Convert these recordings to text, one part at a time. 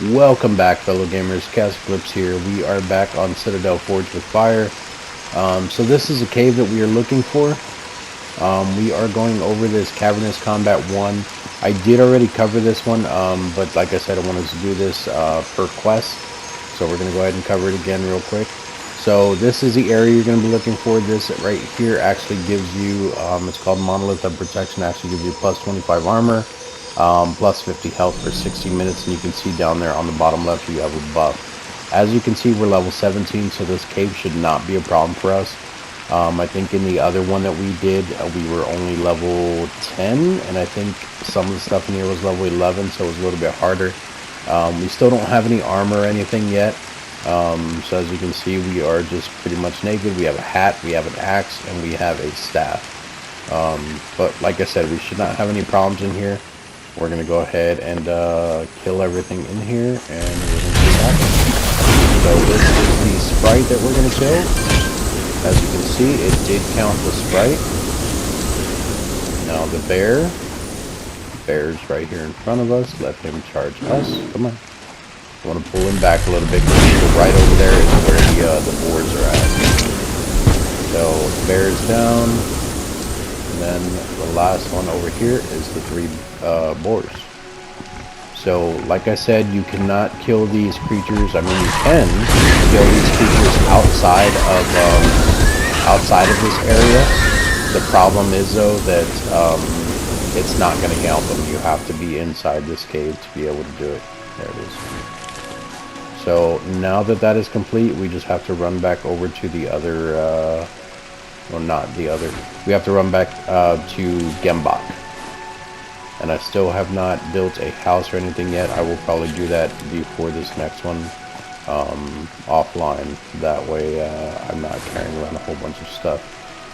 Welcome back, fellow gamers. ChaosEclipse here. We are back on Citadel Forged with Fire. So this is a cave that we are looking for. We are going over this Cavernous Combat 1. I did already cover this one, but like I said, I wanted to do this per quest. So we're going to go ahead and cover it again real quick. So this is the area you're going to be looking for. This right here actually gives you, it's called Monolith of Protection, actually gives you plus 25 armor. Plus 50 health for 60 minutes, and you can see down there on the bottom left you have a buff. As you can see, we're level 17, so this cave should not be a problem for us. I think in the other one that we did, we were only level 10, and I think some of the stuff in here was level 11, so it was a little bit harder. We still don't have any armor or anything yet, so as you can see, we are just pretty much naked. We have a hat, we have an axe, and we have a staff. But like I said, we should not have any problems in here. We're going to go ahead and kill everything in here, and we're going to get back. So this is the sprite that we're going to kill. As you can see, it did count the sprite. Now the bear's right here in front of us. Let him charge us. Come on. I want to pull him back a little bit, because right over there is where the boars are at. So the bear's down. Then the last one over here is the 3 boars. So like I said, you cannot kill these creatures. I mean, you can kill these creatures outside of this area. The problem is though that it's not going to count them. You have to be inside this cave to be able to do it. There it is. So now that that is complete, we just have to run back over to the other well, not the other. We have to run back to Gembok. And I still have not built a house or anything yet. I will probably do that before this next one offline. That way I'm not carrying around a whole bunch of stuff.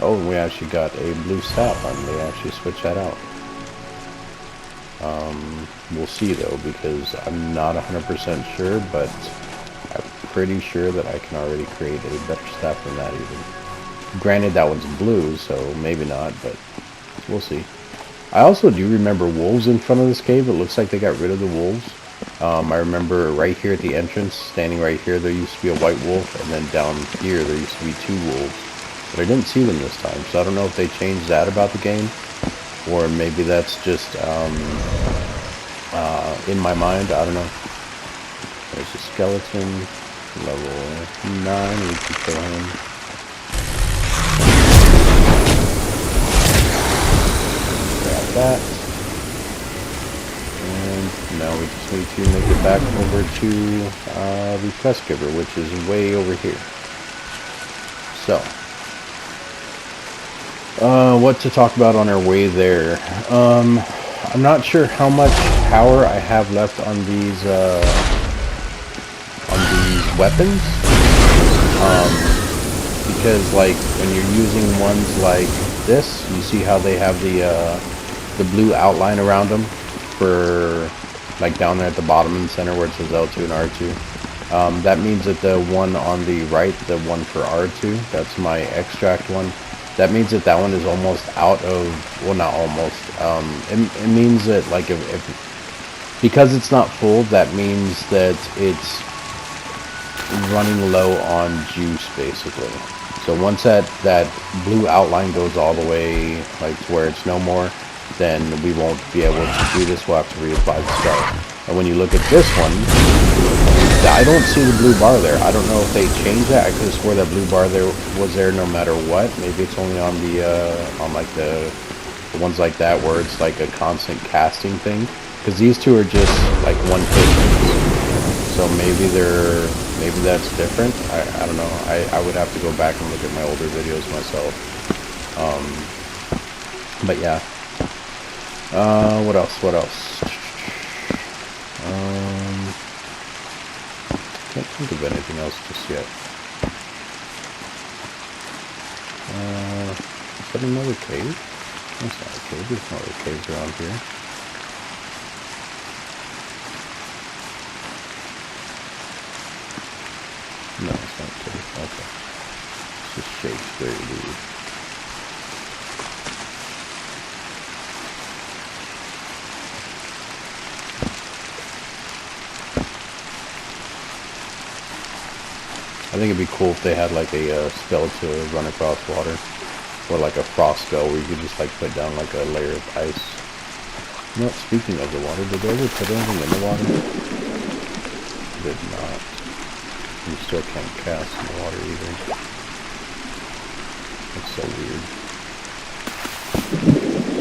Oh, we actually got a blue staff on. They actually switched that out. We'll see though, because I'm not 100% sure, but I'm pretty sure that I can already create a better staff than that even. Granted, that one's blue, so maybe not, but we'll see. I also do remember wolves in front of this cave. It looks like they got rid of the wolves. I remember right here at the entrance, standing right here, there used to be a white wolf, and then down here there used to be 2 wolves. But I didn't see them this time, so I don't know if they changed that about the game, or maybe that's just in my mind. I don't know. There's a skeleton, level 9, we can kill him. That, and now we just need to make it back over to the quest giver, which is way over here. So what to talk about on our way there? I'm not sure how much power I have left on these weapons, because like when you're using ones like this, you see how they have the blue outline around them for like down there at the bottom and center where it says L2 and R2. That means that the one on the right, the one for R2, that's my extract one, that means that that one is almost out of, well, not almost, it means that like if because it's not full, that means that it's running low on juice basically. So once that blue outline goes all the way like to where it's no more, then we won't be able to do this. We'll have to reapply the stuff. And when you look at this one, I don't see the blue bar there. I don't know if they changed that. I could have swore that blue bar there was there no matter what. Maybe it's only on the on like the ones like that where it's like a constant casting thing. Because these two are just like one hit. So maybe that's different. I don't know. I would have to go back and look at my older videos myself. But yeah. What else? Can't think of anything else just yet. Is that another cave? That's not a cave. There's no other caves around here. No, it's not a cave. Okay. It's just Shakespeare, dude. I think it'd be cool if they had like a spell to run across water. Or like a frost spell where you could just like put down like a layer of ice. You know what, speaking of the water, did they ever put anything in the water? Did not. You still can't cast in the water either. That's so weird.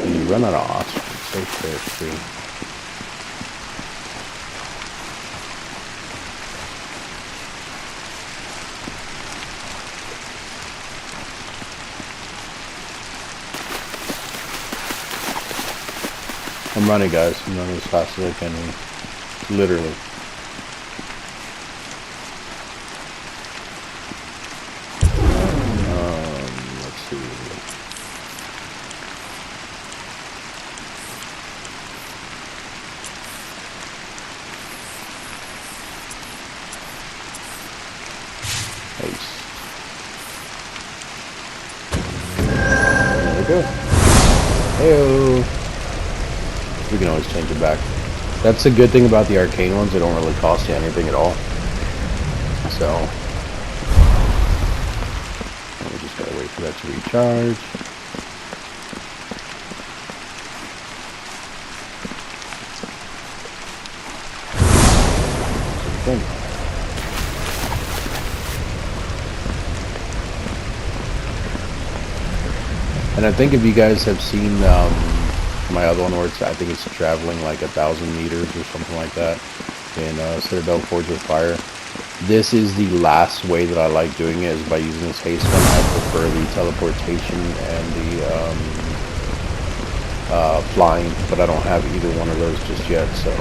And you run out of oxygen, it's so carefree. I'm running, guys. I'm running as fast as I can. Literally. Let's see. Nice. There we go. Heyo. We can always change it back. That's the good thing about the arcane ones, they don't really cost you anything at all. So we just gotta wait for that to recharge. And I think if you guys have seen my other one where I think it's traveling like 1,000 meters or something like that in Citadel Forged with Fire. This is the last way that I like doing it, is by using this haste one. I prefer the teleportation and the flying, but I don't have either one of those just yet, so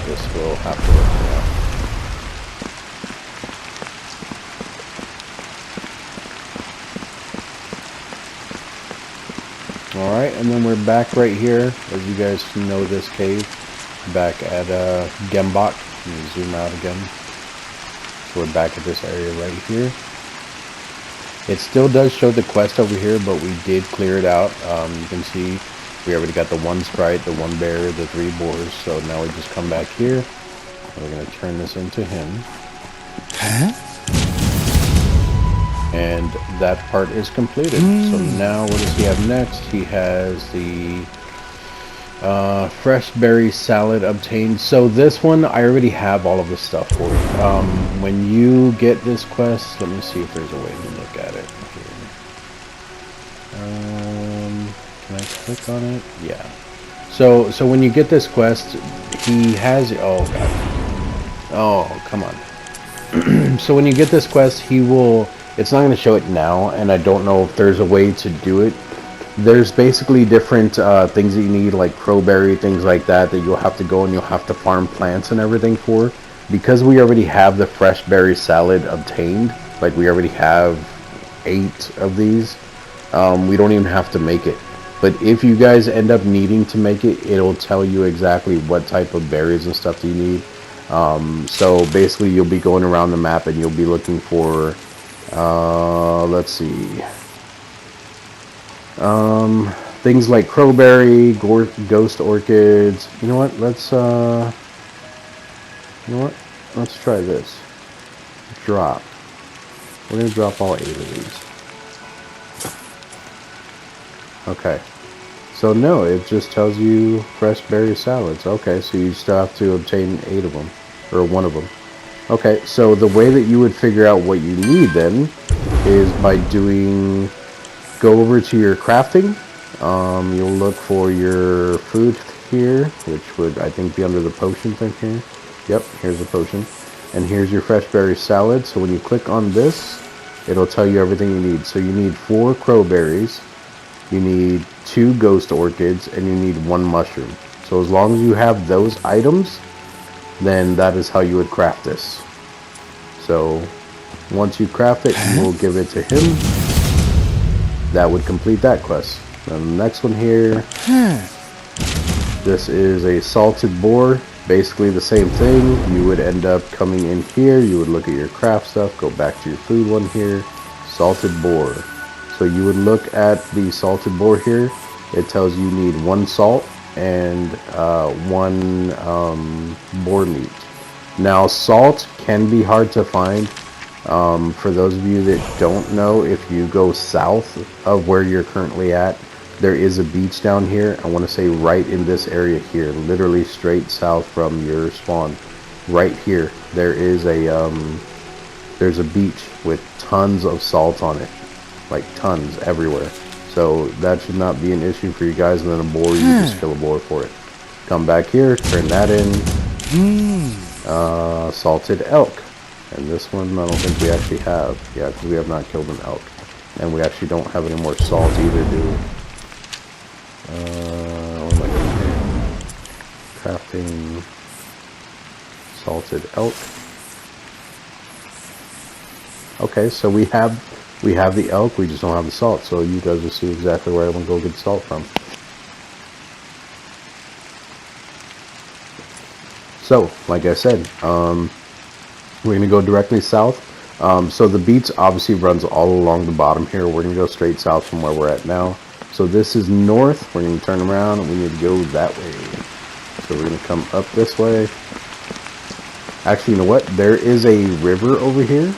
this will have to work out. Alright, and then we're back right here, as you guys know this cave, back at Gembok. Let me zoom out again. So we're back at this area right here. It still does show the quest over here, but we did clear it out. You can see we already got the 1 sprite, the 1 bear, the 3 boars, so now we just come back here, and we're going to turn this into him. Huh? And that part is completed. So now what does he have next? He has the fresh berry salad obtained. So this one, I already have all of the stuff for it. When you get this quest, let me see if there's a way to look at it here. Can I click on it? Yeah. So when you get this quest, he has, oh god. Oh, come on. So when you get this quest, he will, it's not going to show it now, and I don't know if there's a way to do it. There's basically different things that you need, like crowberry, things like that, that you'll have to go and you'll have to farm plants and everything for. Because we already have the fresh berry salad obtained, like we already have 8 of these, we don't even have to make it. But if you guys end up needing to make it, it'll tell you exactly what type of berries and stuff you need. So basically you'll be going around the map and you'll be looking for let's see, things like crowberry, ghost orchids. You know what, let's let's try this. Drop. We're gonna drop all 8 of these. Okay, so no, it just tells you fresh berry salads. Okay, so you still have to obtain 8 of them, or 1 of them. Okay, so the way that you would figure out what you need then is by doing, go over to your crafting. You'll look for your food here, which would, I think, be under the potion thing here. Yep, here's a potion. And here's your fresh berry salad. So when you click on this, it'll tell you everything you need. So you need 4 crowberries, you need 2 ghost orchids, and you need 1 mushroom. So as long as you have those items, then that is how you would craft this. So once you craft it, you will give it to him. That would complete that quest. Then the next one here, this is a salted boar. Basically the same thing. You would end up coming in here, you would look at your craft stuff, go back to your food one here, salted boar. So you would look at the salted boar here. It tells you need 1 salt and 1 boar meat. Now salt can be hard to find. For those of you that don't know, if you go south of where you're currently at, there is a beach down here. I want to say right in this area here, literally straight south from your spawn. Right here, there's a beach with tons of salt on it, like tons everywhere. So that should not be an issue for you guys. And then a boar, you can just kill a boar for it. Come back here, turn that in. Salted elk. And this one, I don't think we actually have. Yeah, because we have not killed an elk. And we actually don't have any more salt either, do we? What am I doing here? Crafting salted elk. Okay, so we have the elk, we just don't have the salt. So you guys will see exactly where I want to go get the salt from. So, like I said, we're going to go directly south. So the beach obviously runs all along the bottom here. We're going to go straight south from where we're at now. So this is north. We're going to turn around and we need to go that way. So we're going to come up this way. Actually, you know what? There is a river over here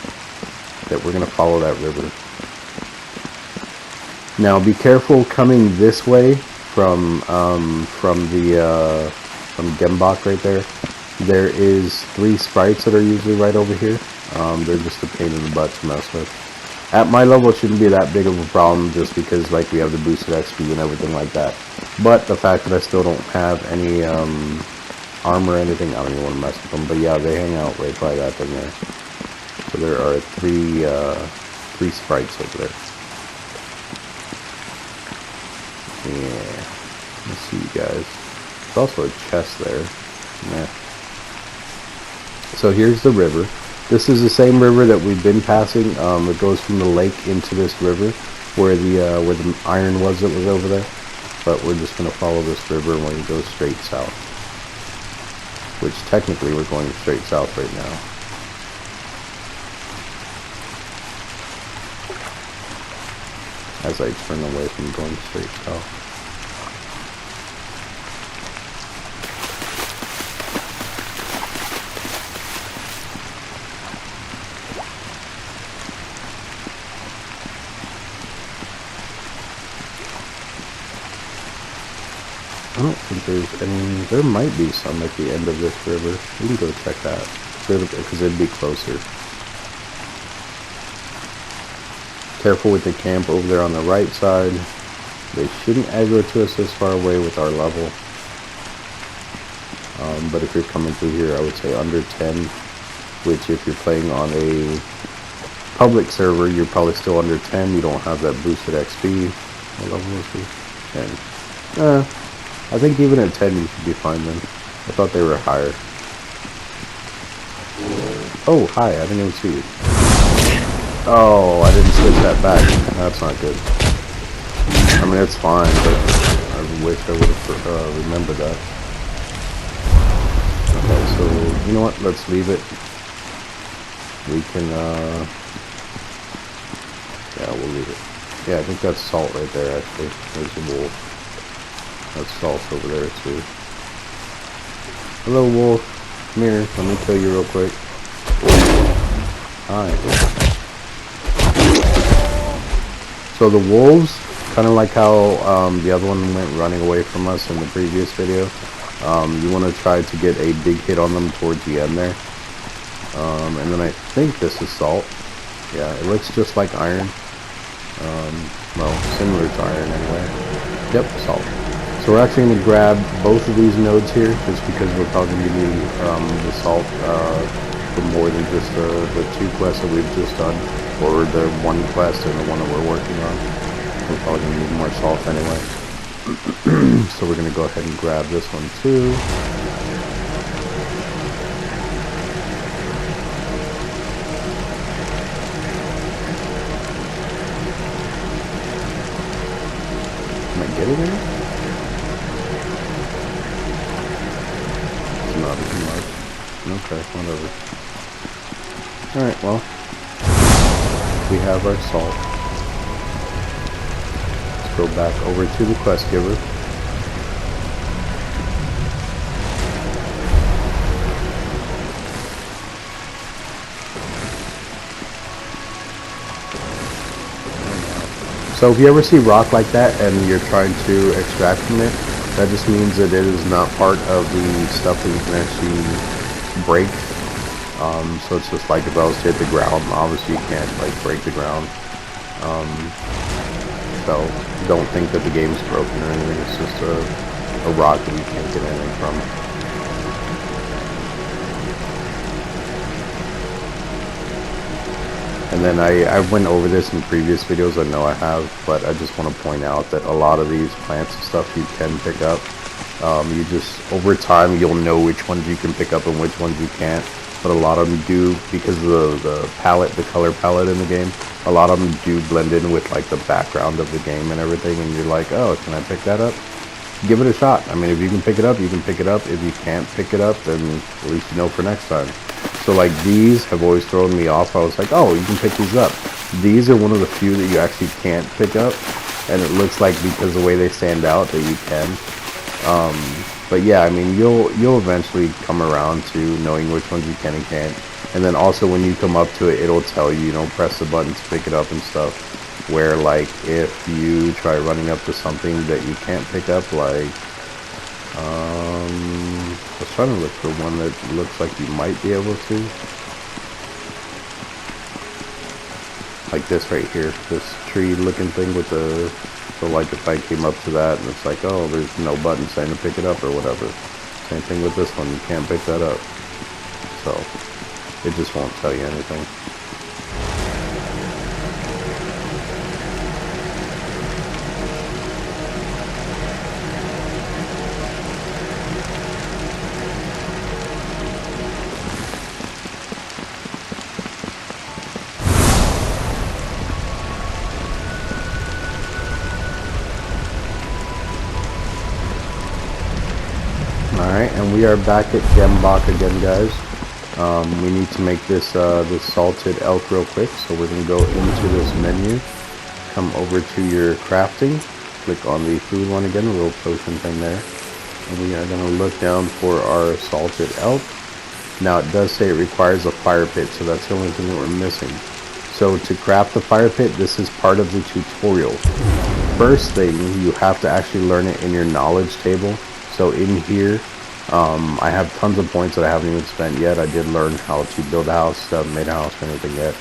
that we're going to follow that river. Now be careful coming this way from Gembok right there. There is 3 sprites that are usually right over here. They're just a pain in the butt to mess with. At my level, it shouldn't be that big of a problem just because like we have the boosted XP and everything like that. But the fact that I still don't have any armor or anything, I don't even want to mess with them. But yeah, they hang out right by that thing there. So there are 3 sprites over there. Yeah, let's see you guys. There's also a chest there. Nah. So here's the river. This is the same river that we've been passing. It goes from the lake into this river where the iron was that was over there. But we're just going to follow this river and we're going to go straight south. Which technically we're going straight south right now. As I turn away from going straight south. I don't think there's any. There might be some at the end of this river. We can go check that because it'd be closer. Careful with the camp over there on the right side. They shouldn't aggro to us this far away with our level. But if you're coming through here, I would say under 10. Which, if you're playing on a public server, you're probably still under 10. You don't have that boosted XP. What level is he? 10. I think even at 10 you should be fine then. I thought they were higher. Oh, hi, I didn't even see you. Oh, I didn't switch that back. That's not good. I mean, it's fine, but I wish I would have remembered that. Okay, so, you know what? Let's leave it. We can, yeah, we'll leave it. Yeah, I think that's salt right there, actually. There's the wolf. That's salt over there too. Hello, wolf. Come here. Let me kill you real quick. Hi. So the wolves, kind of like how the other one went running away from us in the previous video. You want to try to get a big hit on them towards the end there. And then I think this is salt. Yeah, it looks just like iron. Well, similar to iron anyway. Yep, salt. So we're actually going to grab both of these nodes here, just because we're probably going to need the salt for more than just the 2 quests that we've just done, or the 1 quest and the one that we're working on. We're probably going to need more salt anyway. So we're going to go ahead and grab this one too. Am I getting there? Not too much. Okay, whatever. Alright, well, we have our salt. Let's go back over to the quest giver. So if you ever see rock like that and you're trying to extract from it, that just means that it is not part of the stuff that you can actually break. So it's just like if I was to hit the ground, obviously you can't like break the ground. So don't think that the game's broken or anything. It's just a rock that you can't get anything from. And then I went over this in previous videos, I know I have, but I just want to point out that a lot of these plants and stuff you can pick up. You just, over time, you'll know which ones you can pick up and which ones you can't. But a lot of them do, because of the palette, the color palette in the game, a lot of them do blend in with like the background of the game and everything, and you're like, oh, can I pick that up? Give it a shot. I mean, if you can pick it up, you can pick it up. If you can't pick it up, then at least you know for next time. So like these have always thrown me off. I was like, oh, you can pick these up. These are one of the few that you actually can't pick up, and it looks like because of the way they stand out that you can. But yeah, I mean, you'll eventually come around to knowing which ones you can and can't. And then also when you come up to it, it'll tell you, you know, press the button to pick it up and stuff. Where like if you try running up to something that you can't pick up, like I was trying to look for one that looks like you might be able to. Like this right here, this tree looking thing with the, so like if I came up to that and it's like, oh, there's no button saying to pick it up or whatever. Same thing with this one, you can't pick that up. So it just won't tell you anything. Alright, and we are back at Gembok again, guys. We need to make this this salted elk real quick, so we're going to go into this menu, come over to your crafting, click on the food one again, a little potion thing there, and we are going to look down for our salted elk. Now it does say it requires a fire pit, so that's the only thing that we're missing. So to craft the fire pit, this is part of the tutorial. First thing, you have to actually learn it in your knowledge table. So in here, I have tons of points that I haven't even spent yet. I did learn how to build a house, haven't made a house or anything yet.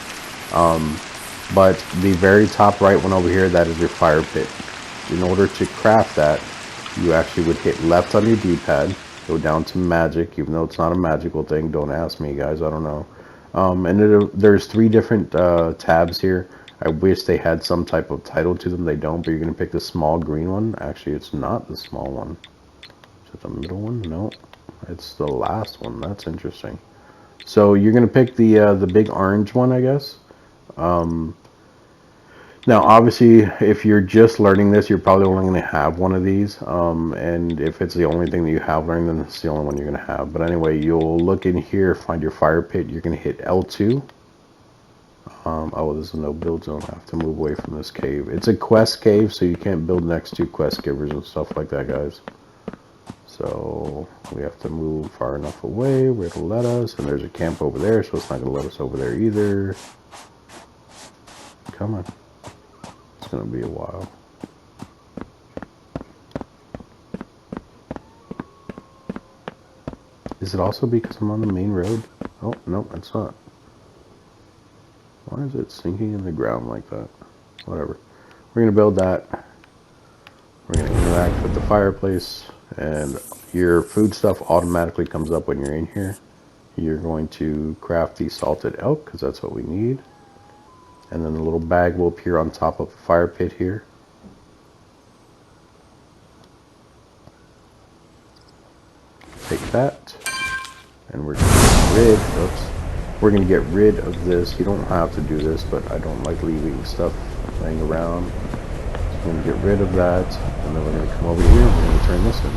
But the very top right one over here, that is your fire pit. In order to craft that, you actually would hit left on your D-pad, go down to magic, even though it's not a magical thing. Don't ask me, guys, I don't know. And there's 3 different tabs here. I wish they had some type of title to them. They don't, but you're going to pick the small green one. Actually, it's not the small one. Is it the middle one? No, it's the last one. That's interesting. So you're going to pick the big orange one, I guess. Now, obviously, if you're just learning this, you're probably only going to have one of these. And if it's the only thing that you have learned, then it's the only one you're going to have. But anyway, you'll look in here, find your fire pit. You're going to hit L2. Oh, there's a no build zone. I have to move away from this cave. It's a quest cave, so you can't build next to quest givers and stuff like that, guys. So we have to move far enough away where it'll let us. And there's a camp over there, so it's not going to let us over there either. Come on. It's going to be a while. Is it also because I'm on the main road? Oh, no, it's not. Why is it sinking in the ground like that? Whatever. We're going to build that. We're going to interact with the fireplace. And your food stuff automatically comes up when you're in here. You're going to craft the salted elk, because that's what we need. And then the little bag will appear on top of the fire pit here. Take that. And we're going to get rid, oops. We're going to get rid of this. You don't have to do this, but I don't like leaving stuff laying around. So we're going to get rid of that, and then we're going to come over here and we're going to turn this in.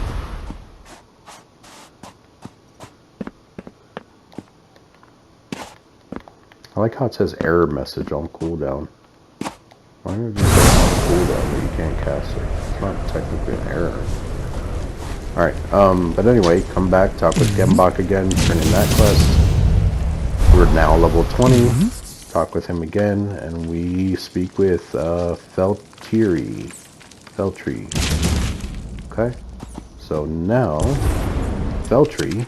I like how it says error message on cooldown. Why did it just say on cooldown that you can't cast it? It's not technically an error. Alright, but anyway, come back, talk with Gembok again, turn in that quest. We're now level 20. Talk with him again, and we speak with Feltree. Okay, so now Feltree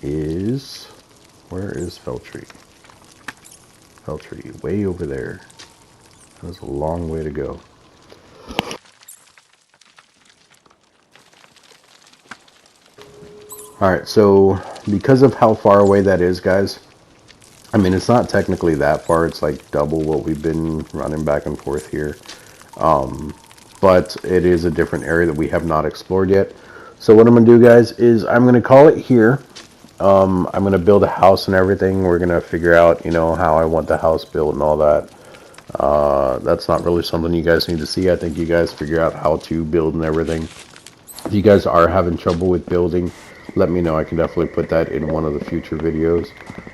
is, where is Feltree? Feltree, way over there. That's a long way to go. Alright, so because of how far away that is, guys, I mean, it's not technically that far. It's like double what we've been running back and forth here. But it is a different area that we have not explored yet. So what I'm going to do, guys, is I'm going to call it here. I'm going to build a house and everything. We're going to figure out, you know, how I want the house built and all that. That's not really something you guys need to see. I think you guys figure out how to build and everything. If you guys are having trouble with building, let me know. I can definitely put that in one of the future videos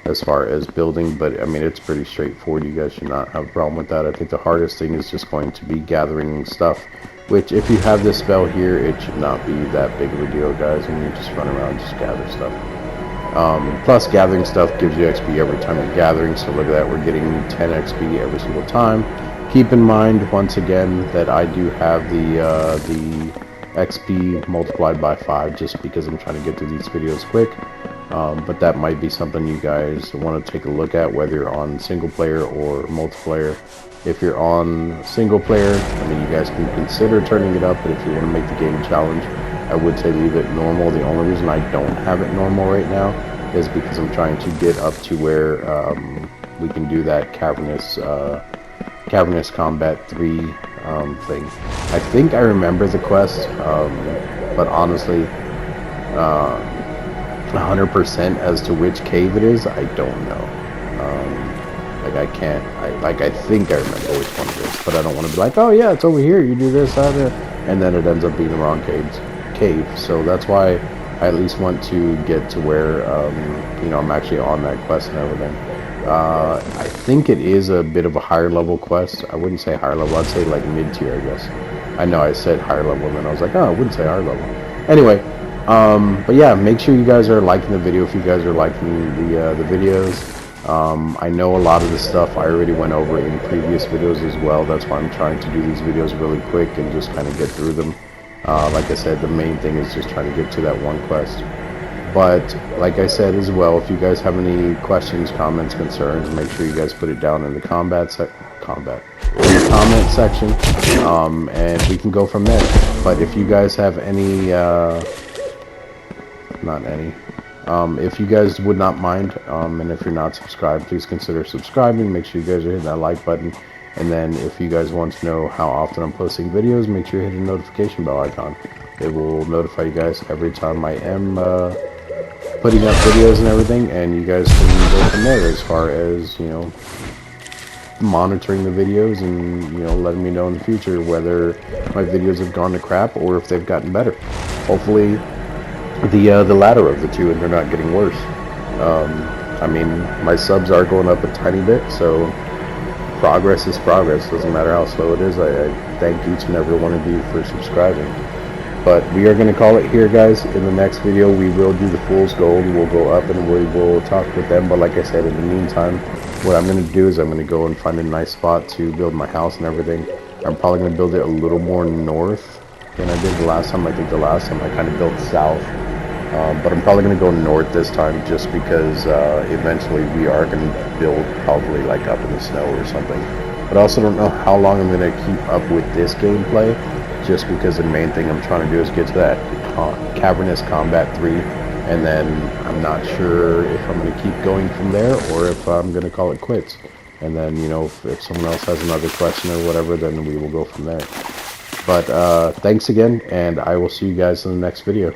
as far as building. But I mean, it's pretty straightforward. You guys should not have a problem with that. I think the hardest thing is just going to be gathering stuff, which if you have this spell here, it should not be that big of a deal, guys. And you just run around, just gather stuff. Plus, gathering stuff gives you XP every time you're gathering. So look at that, we're getting 10 XP every single time. Keep in mind, once again, that I do have the XP multiplied by 5 just because I'm trying to get through these videos quick. But that might be something you guys want to take a look at, whether you're on single player or multiplayer. If you're on single player, I mean, you guys can consider turning it up, but if you want to make the game a challenge, I would say leave it normal. The only reason I don't have it normal right now is because I'm trying to get up to where we can do that cavernous combat 3 thing. I think I remember the quest, but honestly, 100% as to which cave it is, I don't know. Like I can't, I think I remember which one it is, but I don't want to be like, oh yeah, it's over here, you do this, and then it ends up being the wrong cave. So that's why I at least want to get to where, you know, I'm actually on that quest and everything. I think it is a bit of a higher level quest. I wouldn't say higher level, I'd say like mid-tier, I guess. I know I said higher level and then I was like, oh, I wouldn't say higher level. Anyway, but yeah, make sure you guys are liking the video if you guys are liking the videos. I know a lot of the stuff I already went over in previous videos as well. That's why I'm trying to do these videos really quick and just kind of get through them. Like I said, the main thing is just trying to get to that one quest. But like I said as well, if you guys have any questions, comments, concerns, make sure you guys put it down in the comment section, and we can go from there. But if you guys have any, if you guys would not mind, and if you're not subscribed, please consider subscribing. Make sure you guys are hitting that like button. And then if you guys want to know how often I'm posting videos, make sure you hit the notification bell icon. It will notify you guys every time I am putting up videos and everything, and you guys can go from there as far as, you know, monitoring the videos and, you know, letting me know in the future whether my videos have gone to crap or if they've gotten better. Hopefully the latter of the two, and they're not getting worse. I mean, my subs are going up a tiny bit, so progress is progress. Doesn't matter how slow it is. I thank each and every one of you for subscribing. But we are going to call it here, guys. In the next video, we will do the Fool's Gold. We'll go up and we will talk with them. But like I said, in the meantime, what I'm going to do is I'm going to go and find a nice spot to build my house and everything. I'm probably going to build it a little more north than I did the last time. I think the last time I kind of built south. But I'm probably going to go north this time just because eventually we are going to build probably like up in the snow or something. But I also don't know how long I'm going to keep up with this gameplay, just because the main thing I'm trying to do is get to that Cavernous Combat 3, and then I'm not sure if I'm going to keep going from there or if I'm going to call it quits. And then, you know, if someone else has another question or whatever, then we will go from there. But thanks again, and I will see you guys in the next video.